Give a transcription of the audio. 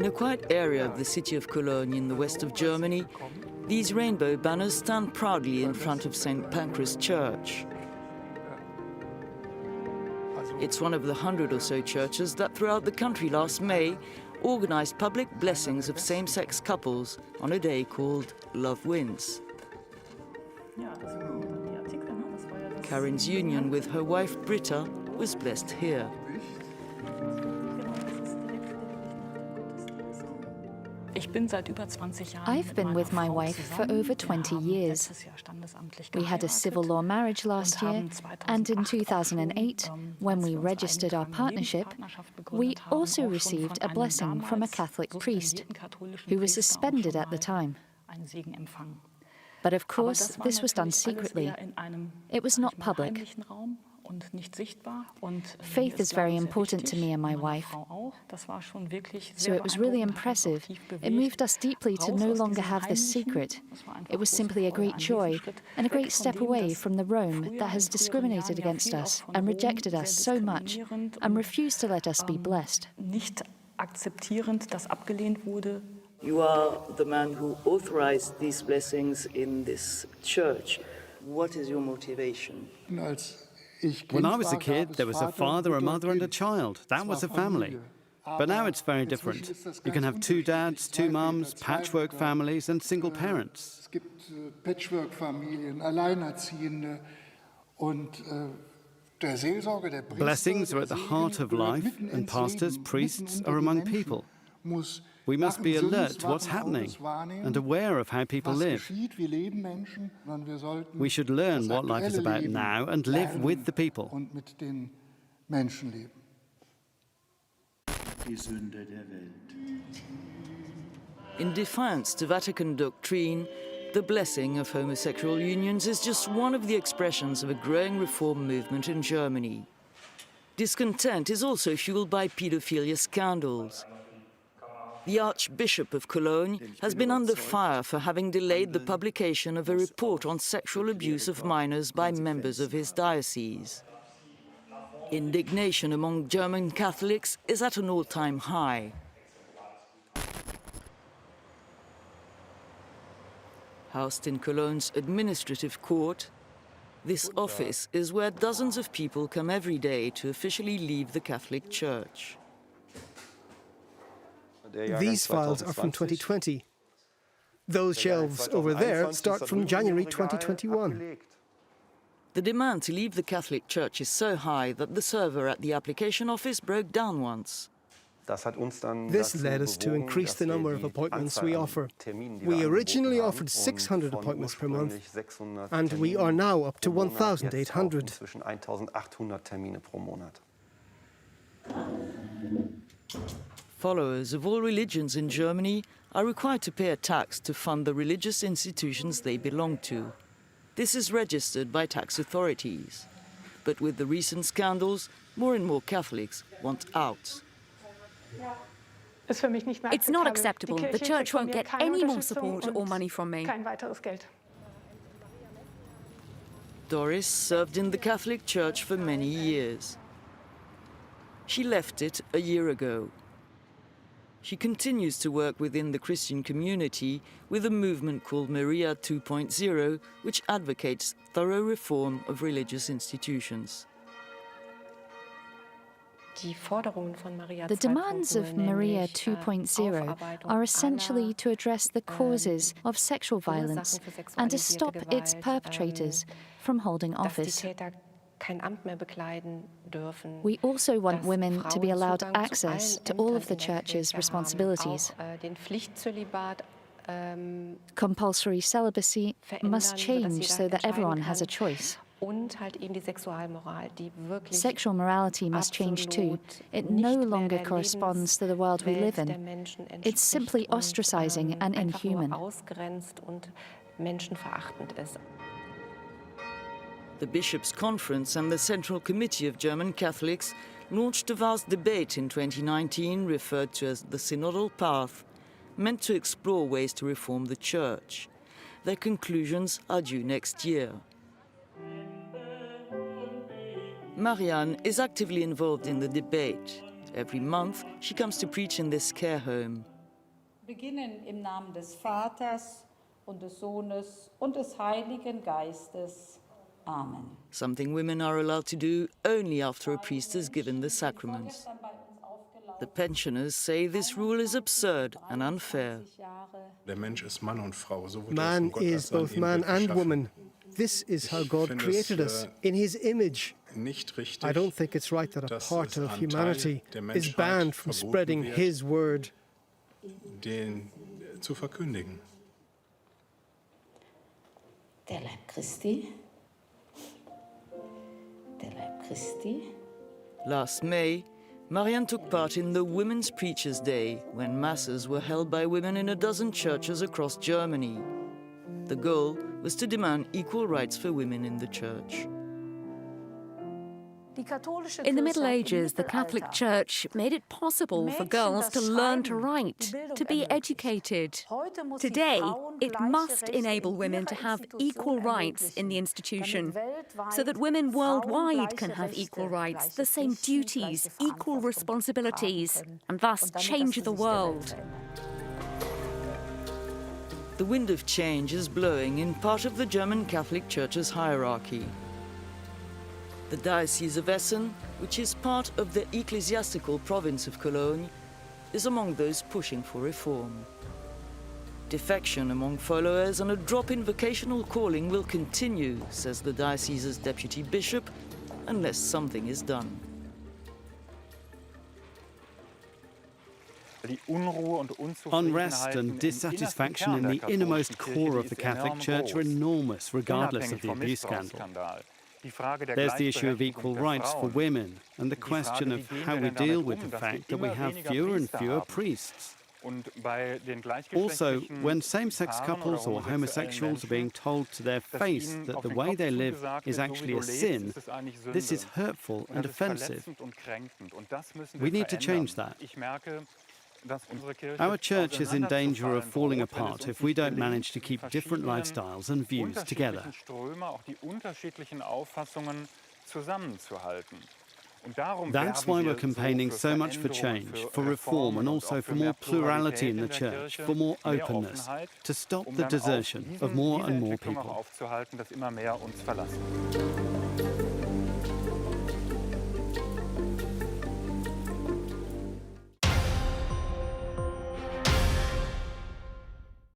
In a quiet area of the city of Cologne in the west of Germany, these rainbow banners stand proudly in front of St. Pancras Church. It's one of the 100 or so churches that throughout the country last May organized public blessings of same-sex couples on a day called Love Wins. Karin's union with her wife Britta was blessed here. I've been with my wife for over 20 years. We had a civil law marriage last year, and in 2008, when we registered our partnership, we also received a blessing from a Catholic priest, who was suspended at the time. But of course, this was done secretly. It was not public. Faith is very important to me and my wife, so it was really impressive. It moved us deeply to no longer have this secret. It was simply a great joy and a great step away from the Rome that has discriminated against us and rejected us so much and refused to let us be blessed. You are the man who authorized these blessings in this church. What is your motivation? When I was a kid, there was a father, a mother and a child. That was a family. But now it's very different. You can have two dads, two mums, patchwork families and single parents. Blessings are at the heart of life, and pastors, priests are among people. We must be alert to what's happening and aware of how people live. We should learn what life is about now and live with the people. In defiance to Vatican doctrine, the blessing of homosexual unions is just one of the expressions of a growing reform movement in Germany. Discontent is also fueled by paedophilia scandals. The Archbishop of Cologne has been under fire for having delayed the publication of a report on sexual abuse of minors by members of his diocese. Indignation among German Catholics is at an all-time high. Housed in Cologne's administrative court, this office is where dozens of people come every day to officially leave the Catholic Church. These files are from 2020. Those shelves over there start from January 2021. The demand to leave the Catholic Church is so high that the server at the application office broke down once. This led us to increase the number of appointments we offer. We originally offered 600 appointments per month, and we are now up to 1,800. Followers of all religions in Germany are required to pay a tax to fund the religious institutions they belong to. This is registered by tax authorities. But with the recent scandals, more and more Catholics want out. It's not acceptable. The church won't get any more support or money from me. Doris served in the Catholic Church for many years. She left it a year ago. She continues to work within the Christian community with a movement called Maria 2.0, which advocates thorough reform of religious institutions. The demands of Maria 2.0 are essentially to address the causes of sexual violence and to stop its perpetrators from holding office. We also want women to be allowed access to all of the Church's responsibilities. Compulsory celibacy must change so that everyone has a choice. Sexual morality must change too. It no longer corresponds to the world we live in. It's simply ostracizing and inhuman. The Bishops' Conference and the Central Committee of German Catholics launched a vast debate in 2019 referred to as the Synodal Path, meant to explore ways to reform the Church. Their conclusions are due next year. Marianne is actively involved in the debate. Every month, she comes to preach in this care home. beginnen im Namen des Vaters und des Sohnes und des Heiligen Geistes. Amen. Something women are allowed to do only after a priest has given the sacraments. The pensioners say this rule is absurd and unfair. Man is both man and woman. This is how God created us, in his image. I don't think it's right that a part of humanity is banned from spreading his word. Den zu verkündigen. Der Leib Christi. Der Leib Christi. Last May, Marianne took part in the Women's Preachers' Day, when masses were held by women in a dozen churches across Germany. The goal was to demand equal rights for women in the church. In the Middle Ages, the Catholic Church made it possible for girls to learn to write, to be educated. Today, it must enable women to have equal rights in the institution, so that women worldwide can have equal rights, the same duties, equal responsibilities, and thus change the world. The wind of change is blowing in part of the German Catholic Church's hierarchy. The Diocese of Essen, which is part of the ecclesiastical province of Cologne, is among those pushing for reform. Defection among followers and a drop in vocational calling will continue, says the diocese's deputy bishop, unless something is done. Unrest and dissatisfaction in the innermost core of the Catholic Church are enormous, regardless of the abuse scandal. There's the issue of equal rights for women, and the question of how we deal with the fact that we have fewer and fewer priests. Also, when same-sex couples or homosexuals are being told to their face that the way they live is actually a sin, this is hurtful and offensive. We need to change that. Our church is in danger of falling apart if we don't manage to keep different lifestyles and views together. That's why we're campaigning so much for change, for reform, and also for more plurality in the church, for more openness, to stop the desertion of more and more people.